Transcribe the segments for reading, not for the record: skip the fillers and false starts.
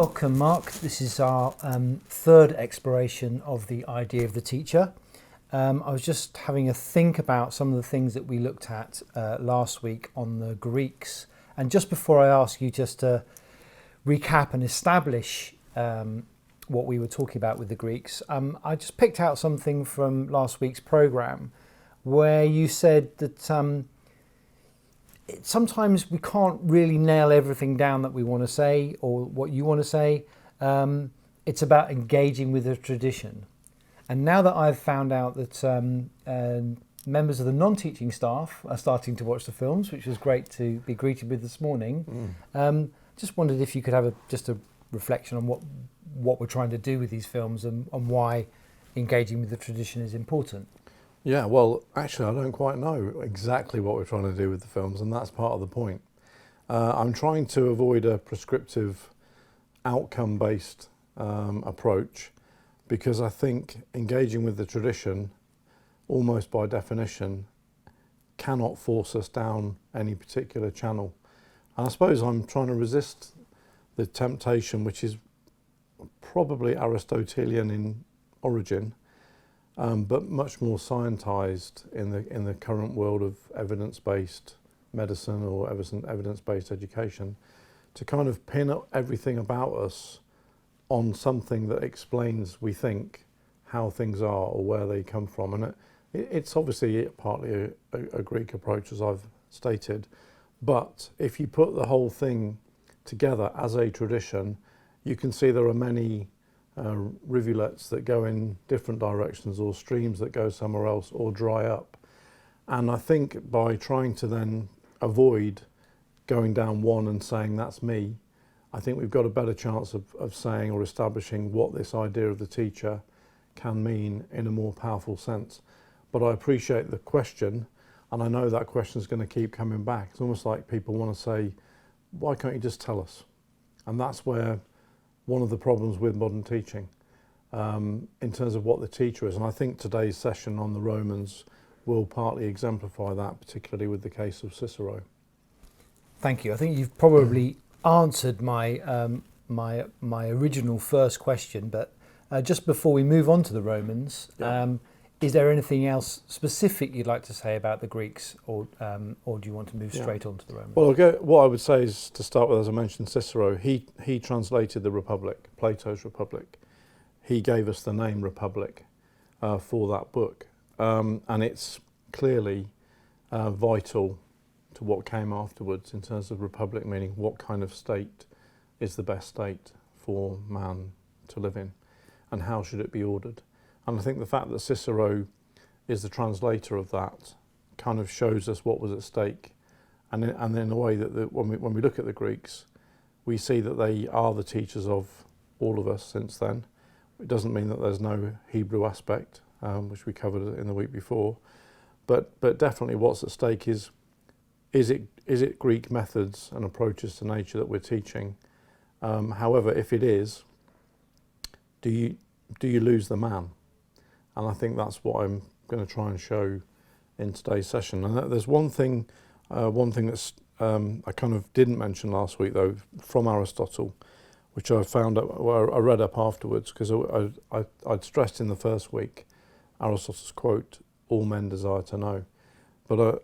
Welcome, Mark. This is our third exploration of the idea of the teacher. I was just having a think about some of the things that we looked at last week on the Greeks. And just before I ask you just to recap and establish what we were talking about with the Greeks, I just picked out something from last week's programme where you said that sometimes we can't really nail everything down that we want to say or what you want to say. It's about engaging with the tradition. And now that I've found out that members of the non-teaching staff are starting to watch the films, which was great to be greeted with this morning, just wondered if you could have just a reflection on what we're trying to do with these films and why engaging with the tradition is important. Yeah, well, actually, I don't quite know exactly what we're trying to do with the films, and that's part of the point. I'm trying to avoid a prescriptive, outcome-based approach, because I think engaging with the tradition, almost by definition, cannot force us down any particular channel. And I suppose I'm trying to resist the temptation, which is probably Aristotelian in origin, but much more scientised in the current world of evidence-based medicine or evidence-based education, to kind of pin up everything about us on something that explains, we think, how things are or where they come from. And it's obviously partly a Greek approach, as I've stated, but if you put the whole thing together as a tradition, you can see there are many rivulets that go in different directions, or streams that go somewhere else, or dry up. And I think by trying to then avoid going down one and saying that's me, I think we've got a better chance of saying or establishing what this idea of the teacher can mean in a more powerful sense. But I appreciate the question, and I know that question is going to keep coming back. It's almost like people want to say, why can't you just tell us? And that's where one of the problems with modern teaching, in terms of what the teacher is. And I think today's session on the Romans will partly exemplify that, particularly with the case of Cicero. Thank you. I think you've probably answered my my original first question, but just before we move on to the Romans, is there anything else specific you'd like to say about the Greeks, or do you want to move straight on to the Romans? Well, what I would say is, to start with, as I mentioned, Cicero, he translated the Republic, Plato's Republic. He gave us the name Republic for that book. And it's clearly vital to what came afterwards in terms of Republic, meaning what kind of state is the best state for man to live in, and how should it be ordered. And I think the fact that Cicero is the translator of that kind of shows us what was at stake. And in a way that when we look at the Greeks, we see that they are the teachers of all of us since then. It doesn't mean that there's no Hebrew aspect, which we covered in the week before. But definitely what's at stake is it Greek methods and approaches to nature that we're teaching? However, if it is, do you lose the man? And I think that's what I'm going to try and show in today's session. And there's one thing that's I kind of didn't mention last week, though, from Aristotle, which I found out, well, I read up afterwards, because I'd stressed in the first week Aristotle's quote, "All men desire to know." But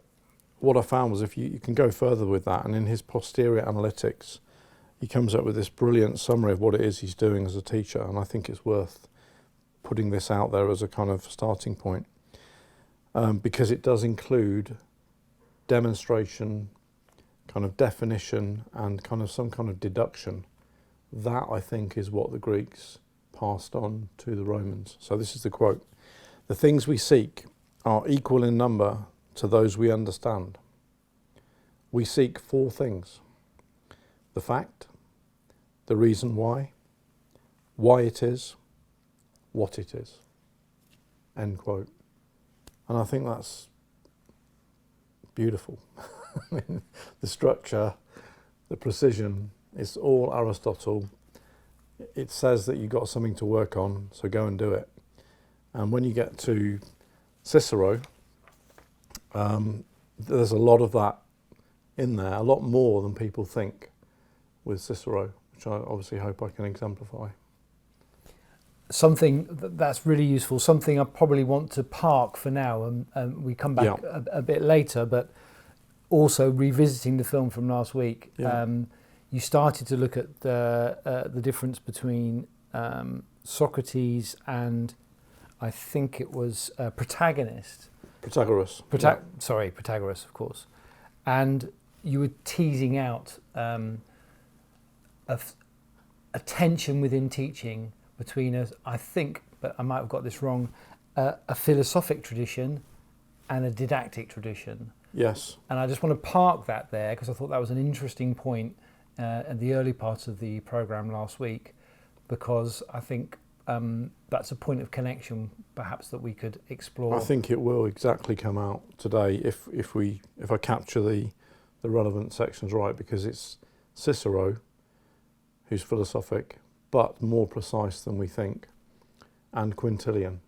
what I found was, if you can go further with that, and in his posterior analytics, he comes up with this brilliant summary of what it is he's doing as a teacher, and I think it's worth putting this out there as a kind of starting point, because it does include demonstration, kind of definition, and kind of some kind of deduction. That, I think, is what the Greeks passed on to the Romans. So this is the quote: "The things we seek are equal in number to those we understand. We seek four things: the fact, the reason why it is, what it is." End quote. And I think that's beautiful. I mean, the structure, the precision, it's all Aristotle. It says that you've got something to work on, so go and do it. And when you get to Cicero, there's a lot of that in there, a lot more than people think with Cicero, which I obviously hope I can exemplify. Something that's really useful, something I probably want to park for now, and we come back a bit later, but also revisiting the film from last week. You started to look at the difference between Socrates and, I think it was Protagoras, of course. And you were teasing out a tension within teaching between I think, but I might have got this wrong, a philosophic tradition and a didactic tradition. Yes. And I just want to park that there because I thought that was an interesting point at the early parts of the programme last week, because I think that's a point of connection perhaps that we could explore. I think it will exactly come out today if I capture the relevant sections right, because it's Cicero who's philosophic but more precise than we think, and Quintillian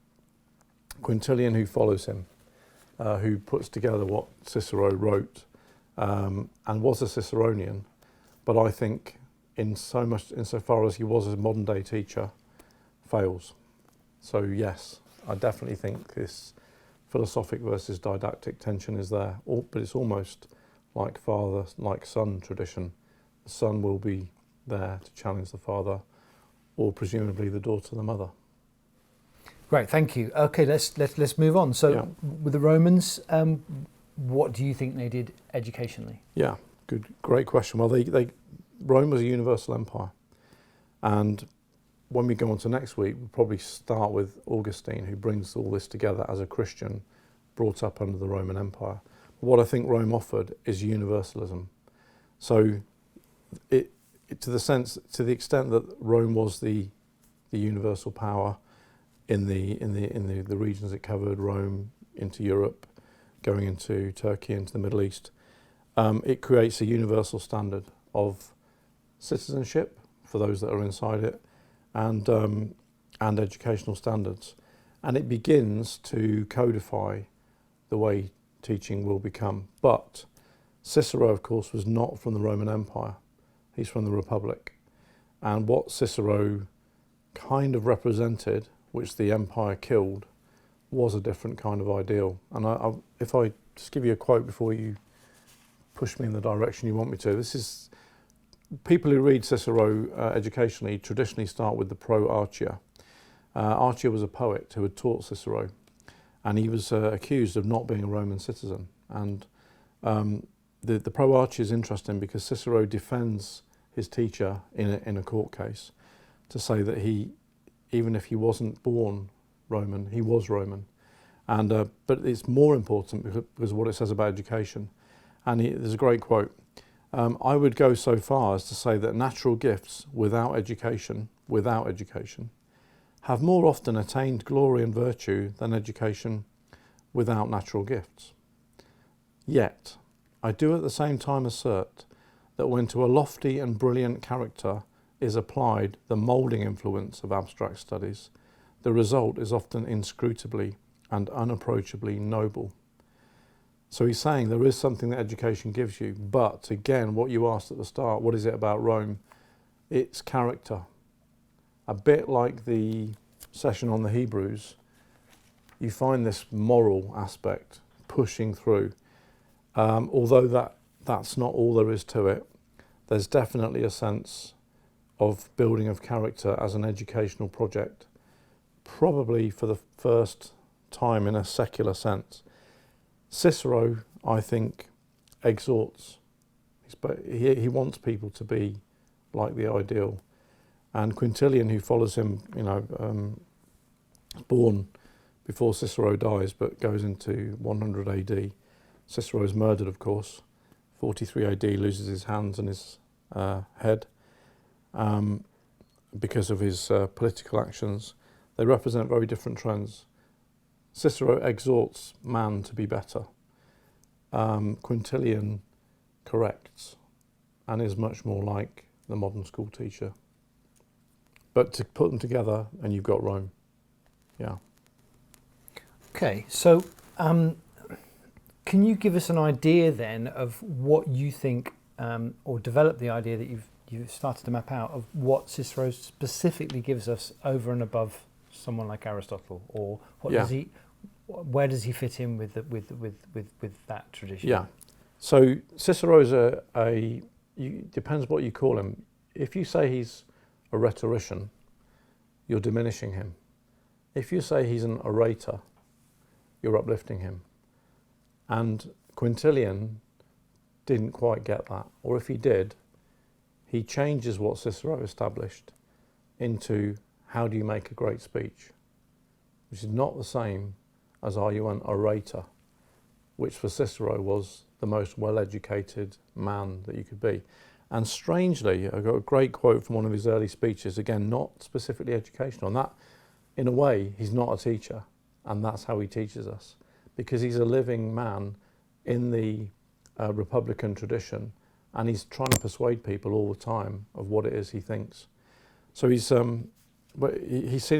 who follows him, who puts together what Cicero wrote, and was a Ciceronian, but I think insofar as he was a modern day teacher, fails. So yes, I definitely think this philosophic versus didactic tension is there, but it's almost like father, like son tradition. The son will be there to challenge the father, or presumably the daughter the mother. Great, thank you. Okay, let's move on. So with the Romans, what do you think they did educationally? Yeah, great question. Well, Rome was a universal empire, and when we go on to next week, we'll probably start with Augustine, who brings all this together as a Christian brought up under the Roman Empire. What I think Rome offered is universalism. So to the extent that Rome was the universal power in the regions it covered, Rome into Europe, going into Turkey, into the Middle East, it creates a universal standard of citizenship for those that are inside it, and educational standards, and it begins to codify the way teaching will become. But Cicero, of course, was not from the Roman Empire. He's from the Republic. And what Cicero kind of represented, which the empire killed, was a different kind of ideal. And if I just give you a quote before you push me in the direction you want me to, this is, people who read Cicero educationally traditionally start with the Pro Arcia. Arcia was a poet who had taught Cicero, and he was accused of not being a Roman citizen. And the Pro Arcia is interesting because Cicero defends his teacher in a court case to say that even if he wasn't born Roman, he was Roman. And but it's more important because of what it says about education. And there's a great quote. I would go so far as to say that natural gifts without education, have more often attained glory and virtue than education without natural gifts. Yet, I do at the same time assert that when to a lofty and brilliant character is applied the moulding influence of abstract studies, the result is often inscrutably and unapproachably noble. So he's saying there is something that education gives you, but again, what you asked at the start, what is it about Rome? It's character. A bit like the session on the Hebrews, you find this moral aspect pushing through. Although that's not all there is to it, there's definitely a sense of building of character as an educational project, probably for the first time in a secular sense. Cicero, I think, exhorts. He wants people to be like the ideal. And Quintillian, who follows him, born before Cicero dies, but goes into 100 AD. Cicero is murdered, of course. 43 AD, loses his hands and his head because of his political actions. They represent very different trends. Cicero exhorts man to be better. Quintillian corrects and is much more like the modern school teacher. But to put them together and you've got Rome. Yeah. Okay, so can you give us an idea then of what you think, or develop the idea that you started to map out of what Cicero specifically gives us over and above someone like Aristotle, or what Yeah. does he, where does he fit in with that tradition? Yeah. So Cicero's depends what you call him. If you say he's a rhetorician, you're diminishing him. If you say he's an orator, you're uplifting him. And Quintillian didn't quite get that. Or if he did, he changes what Cicero established into how do you make a great speech, which is not the same as are you an orator, which for Cicero was the most well-educated man that you could be. And strangely, I got a great quote from one of his early speeches, again, not specifically educational, and that, in a way, he's not a teacher, and that's how he teaches us, because he's a living man in the Republican tradition, and he's trying to persuade people all the time of what it is he thinks. So he's seen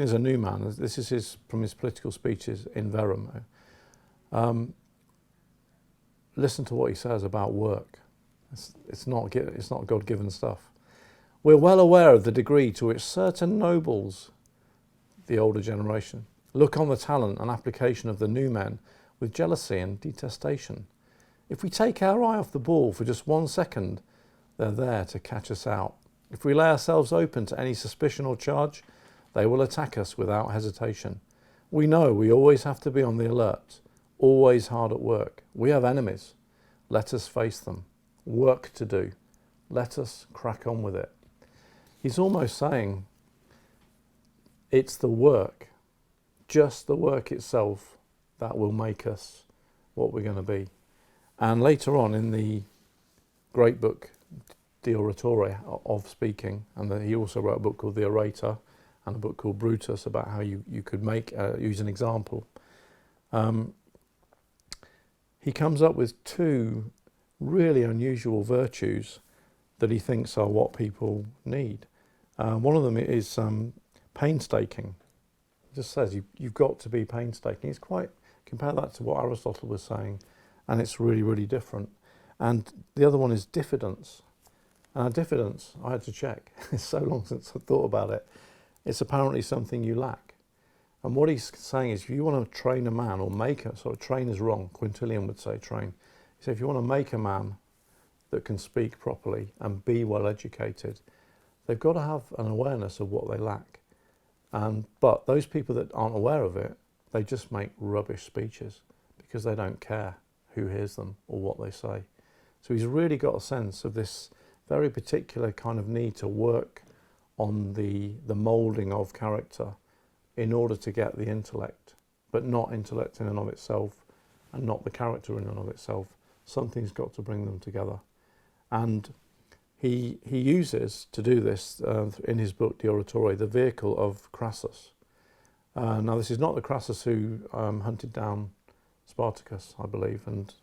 as a new man. This is from his political speeches in Verum. Listen to what he says about work. It's not God-given stuff. We're well aware of the degree to which certain nobles, the older generation, look on the talent and application of the new men with jealousy and detestation. If we take our eye off the ball for just 1 second, they're there to catch us out. If we lay ourselves open to any suspicion or charge, they will attack us without hesitation. We know we always have to be on the alert, always hard at work. We have enemies. Let us face them. Work to do. Let us crack on with it. He's almost saying it's the work, just the work itself, that will make us what we're going to be. And later on in the great book, De Oratore, of speaking, and he also wrote a book called The Orator and a book called Brutus about how you could use an example. He comes up with 2 really unusual virtues that he thinks are what people need. One of them is painstaking. He just says you've got to be painstaking. Compare that to what Aristotle was saying, and it's really, really different. And the other one is diffidence. And diffidence, I had to check. It's so long since I thought about it. It's apparently something you lack. And what he's saying is, if you want to train a man, or train is wrong. Quintillian would say train. He said, if you want to make a man that can speak properly and be well educated, they've got to have an awareness of what they lack. But those people that aren't aware of it, they just make rubbish speeches because they don't care who hears them or what they say. So he's really got a sense of this very particular kind of need to work on the moulding of character in order to get the intellect, but not intellect in and of itself, and not the character in and of itself. Something's got to bring them together. And he uses, to do this, in his book De Oratore, the vehicle of Crassus. Now this is not the Crassus who hunted down Spartacus, I believe, and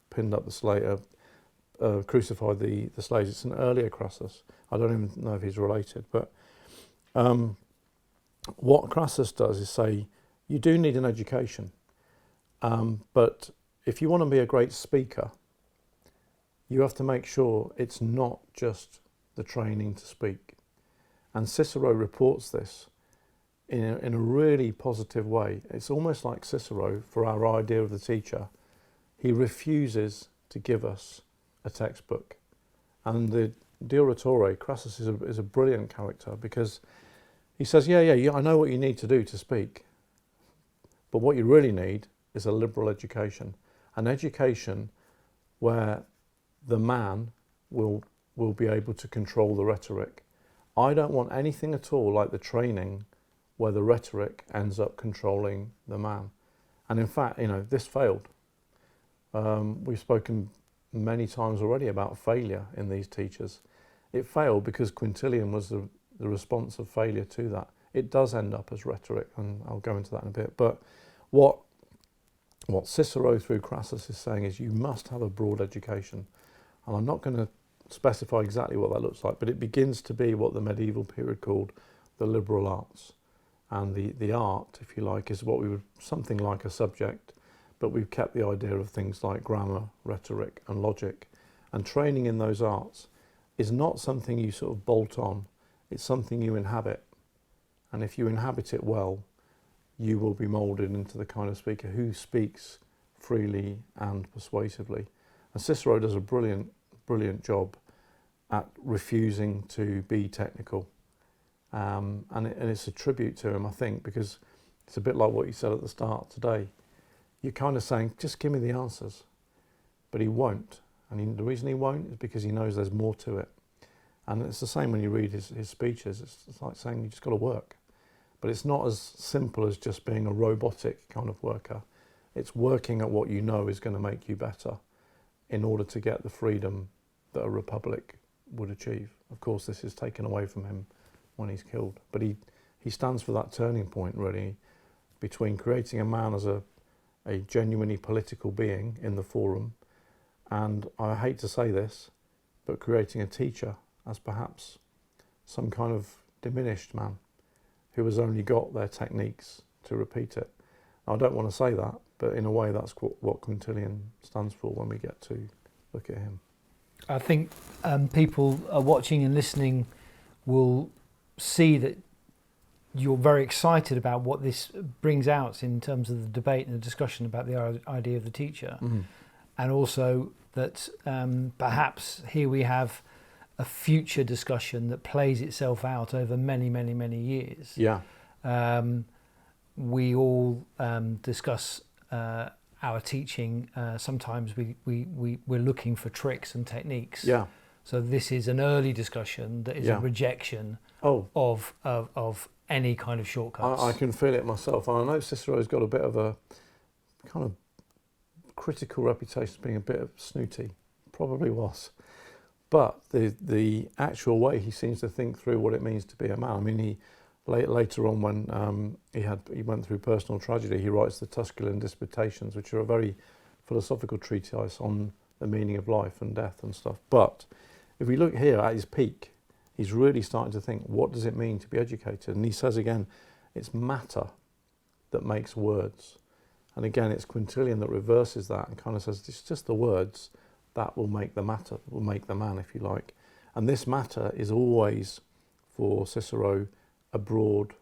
pinned up the slave, crucified the slaves. It's an earlier Crassus. I don't even know if he's related, but what Crassus does is say, you do need an education, but if you want to be a great speaker, you have to make sure it's not just the training to speak. And Cicero reports this in a really positive way. It's almost like Cicero, for our idea of the teacher, he refuses to give us a textbook. And the De Oratore, Crassus is a brilliant character, because he says, yeah, I know what you need to do to speak, but what you really need is a liberal education, an education where the man will be able to control the rhetoric. I don't want anything at all like the training where the rhetoric ends up controlling the man. And in fact, this failed. We've spoken many times already about failure in these teachers. It failed because Quintillian was the response of failure to that. It does end up as rhetoric, and I'll go into that in a bit. But what Cicero through Crassus is saying is you must have a broad education. And I'm not going to specify exactly what that looks like, but it begins to be what the medieval period called the liberal arts. And the art, if you like, is what we would, something like a subject, but we've kept the idea of things like grammar, rhetoric and logic. And training in those arts is not something you sort of bolt on. It's something you inhabit. And if you inhabit it well, you will be moulded into the kind of speaker who speaks freely and persuasively. And Cicero does a brilliant, brilliant job at refusing to be technical. And it's a tribute to him, I think, because it's a bit like what you said at the start today. You're kind of saying, just give me the answers. But he won't. And the reason he won't is because he knows there's more to it. And it's the same when you read his speeches. It's like saying you just got to work. But it's not as simple as just being a robotic kind of worker. It's working at what you know is going to make you better in order to get the freedom that a republic would achieve. Of course, this is taken away from him when he's killed. But he stands for that turning point, really, between creating a man as a genuinely political being in the forum, and I hate to say this, but creating a teacher as perhaps some kind of diminished man who has only got their techniques to repeat it. I don't want to say that, but in a way that's what Quintillian stands for when we get to look at him. I think people watching and listening will see that you're very excited about what this brings out in terms of the debate and the discussion about the idea of the teacher. Mm-hmm. And also that perhaps here we have a future discussion that plays itself out over many, many, many years. Yeah. We all discuss our teaching. Sometimes we're looking for tricks and techniques. Yeah. So this is an early discussion that is a rejection of any kind of shortcuts. I can feel it myself. I know Cicero's got a bit of a kind of critical reputation of being a bit snooty. Probably was. But the actual way he seems to think through what it means to be a man. I mean, he later on when he went through personal tragedy, he writes the Tusculan Disputations, which are a very philosophical treatise on the meaning of life and death and stuff. But if we look here at his peak, he's really starting to think, what does it mean to be educated? And he says again, it's matter that makes words. And again, it's Quintillian that reverses that and kind of says, it's just the words that will make the matter, will make the man, if you like. And this matter is always, for Cicero, a broad,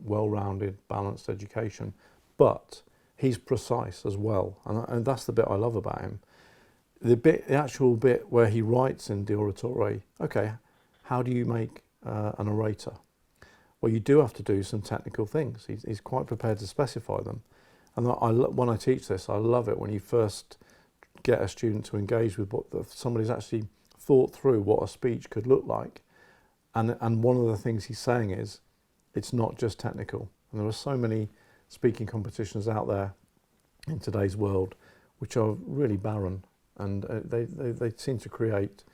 well-rounded, balanced education. But he's precise as well. And that's the bit I love about him. The actual bit where he writes in De Oratore, okay, how do you make an orator? Well, you do have to do some technical things. He's quite prepared to specify them. And when I teach this, I love it when you first get a student to engage with what somebody's actually thought through what a speech could look like. And one of the things he's saying is, it's not just technical. And there are so many speaking competitions out there in today's world which are really barren. And they seem to create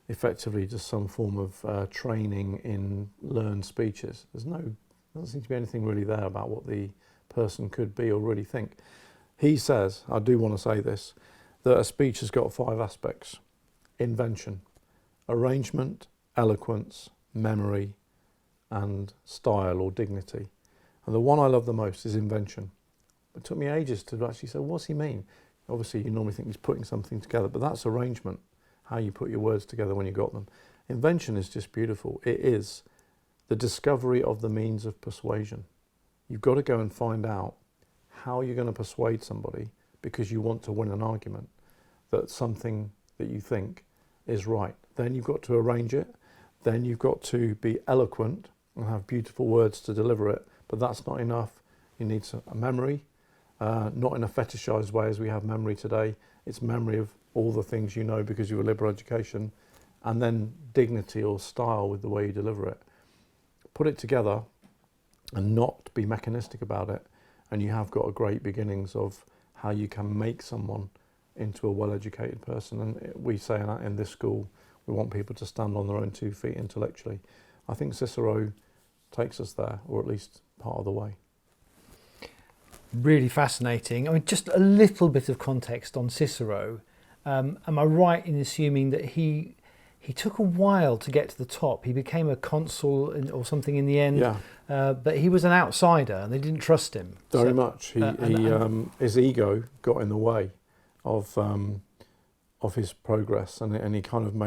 effectively just some form of training in learned speeches. Doesn't seem to be anything really there about what the person could be or really think. He says, I do want to say this, that a speech has got 5 aspects: invention, arrangement, eloquence, memory, and style or dignity. And the one I love the most is invention. It took me ages to actually say, what's he mean? Obviously, you normally think he's putting something together, but that's arrangement, how you put your words together when you got them. Invention is just beautiful. It is the discovery of the means of persuasion. You've got to go and find out how you're going to persuade somebody because you want to win an argument that something that you think is right. Then you've got to arrange it. Then you've got to be eloquent and have beautiful words to deliver it. But that's not enough. You need a memory. Not in a fetishized way as we have memory today. It's memory of all the things you know because you were liberal education, and then dignity or style with the way you deliver it. Put it together and not be mechanistic about it, and you have got a great beginnings of how you can make someone into a well-educated person. And we say that in this school, we want people to stand on their own 2 feet intellectually. I think Cicero takes us there, or at least part of the way. Really fascinating. I mean, just a little bit of context on Cicero. Am I right in assuming that he took a while to get to the top? He became a consul or something in the end, but he was an outsider and they didn't trust him. Very much. His ego got in the way of of his progress, and he kind of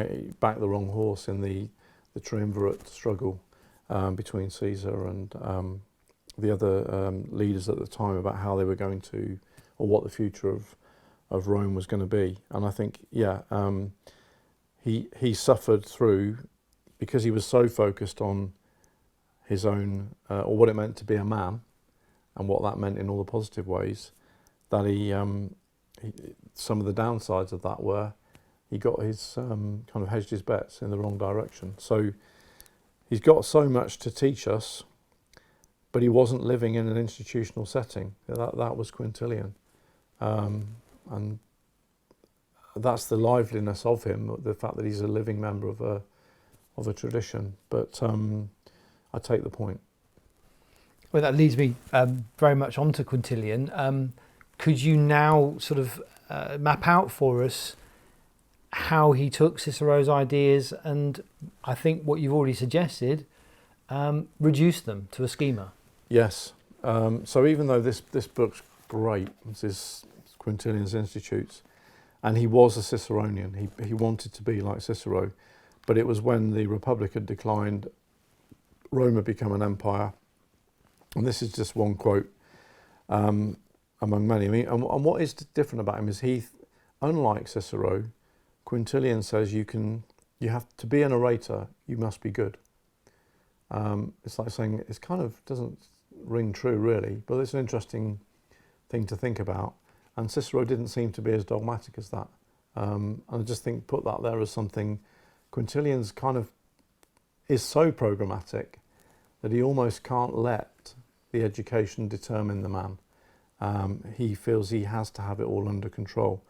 backed the wrong horse in the triumvirate struggle between Caesar and the other leaders at the time about how they were going to, or what the future of Rome was going to be. And I think, he suffered through, because he was so focused on his own, or what it meant to be a man, and what that meant in all the positive ways, that he some of the downsides of that were he got his kind of hedged his bets in the wrong direction. So he's got so much to teach us, but he wasn't living in an institutional setting. That was Quintillian, and that's the liveliness of him, the fact that he's a living member of a tradition. But I take the point. Well, that leads me very much onto Quintillian. Could you now sort of map out for us how he took Cicero's ideas and, I think what you've already suggested, reduced them to a schema? Yes. So even though this book's great, this is Quintillian's Institutes, and he was a Ciceronian, he wanted to be like Cicero, but it was when the Republic had declined, Rome had become an empire, and this is just one quote among many. I mean, and what is different about him is unlike Cicero, Quintillian says you have to be an orator, you must be good. It's like saying, it's kind of doesn't ring true really, but it's an interesting thing to think about. And Cicero didn't seem to be as dogmatic as that. And I just think put that there as something. Quintillian's kind of is so programmatic that he almost can't let the education determine the man. He feels he has to have it all under control.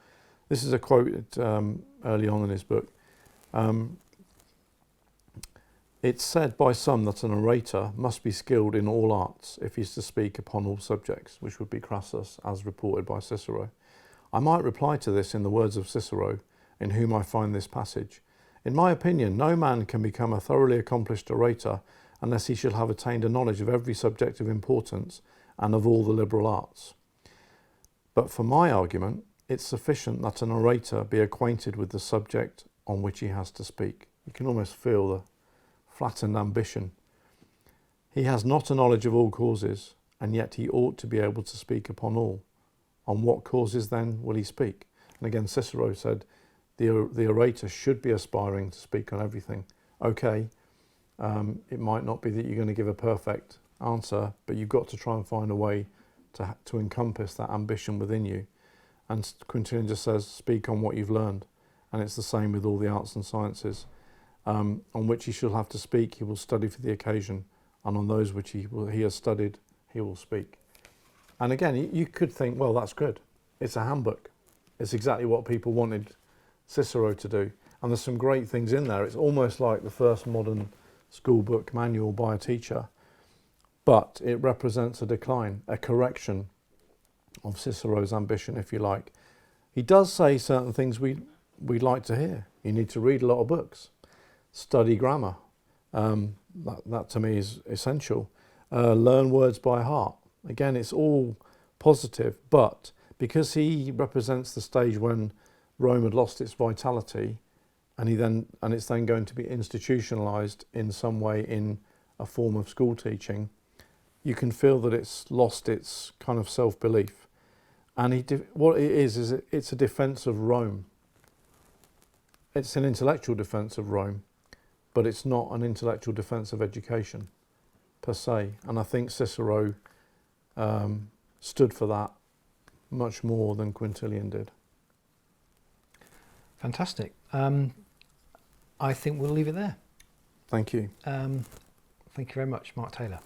This is a quote early on in his book. It's said by some that an orator must be skilled in all arts if he's to speak upon all subjects, which would be Crassus, as reported by Cicero. I might reply to this in the words of Cicero, in whom I find this passage. In my opinion, no man can become a thoroughly accomplished orator unless he shall have attained a knowledge of every subject of importance and of all the liberal arts. But for my argument, it's sufficient that an orator be acquainted with the subject on which he has to speak. You can almost feel the flattened ambition. He has not a knowledge of all causes, and yet he ought to be able to speak upon all. On what causes then will he speak? And again, Cicero said the orator should be aspiring to speak on everything. Okay, it might not be that you're going to give a perfect answer, but you've got to try and find a way to encompass that ambition within you. And Quintillian just says, speak on what you've learned. And it's the same with all the arts and sciences. On which he shall have to speak, he will study for the occasion, and on those which he has studied, he will speak. And again, you could think, well, that's good. It's a handbook. It's exactly what people wanted Cicero to do. And there's some great things in there. It's almost like the first modern school book manual by a teacher. But it represents a decline, a correction of Cicero's ambition, if you like. He does say certain things we'd like to hear. You need to read a lot of books. Study grammar. That to me is essential. Learn words by heart. Again, it's all positive, but because he represents the stage when Rome had lost its vitality, and it's then going to be institutionalized in some way in a form of school teaching, you can feel that it's lost its kind of self-belief. And what it is it's a defense of Rome. It's an intellectual defense of Rome, but it's not an intellectual defense of education per se. And I think Cicero stood for that much more than Quintillian did. Fantastic. I think we'll leave it there. Thank you. Thank you very much, Mark Taylor.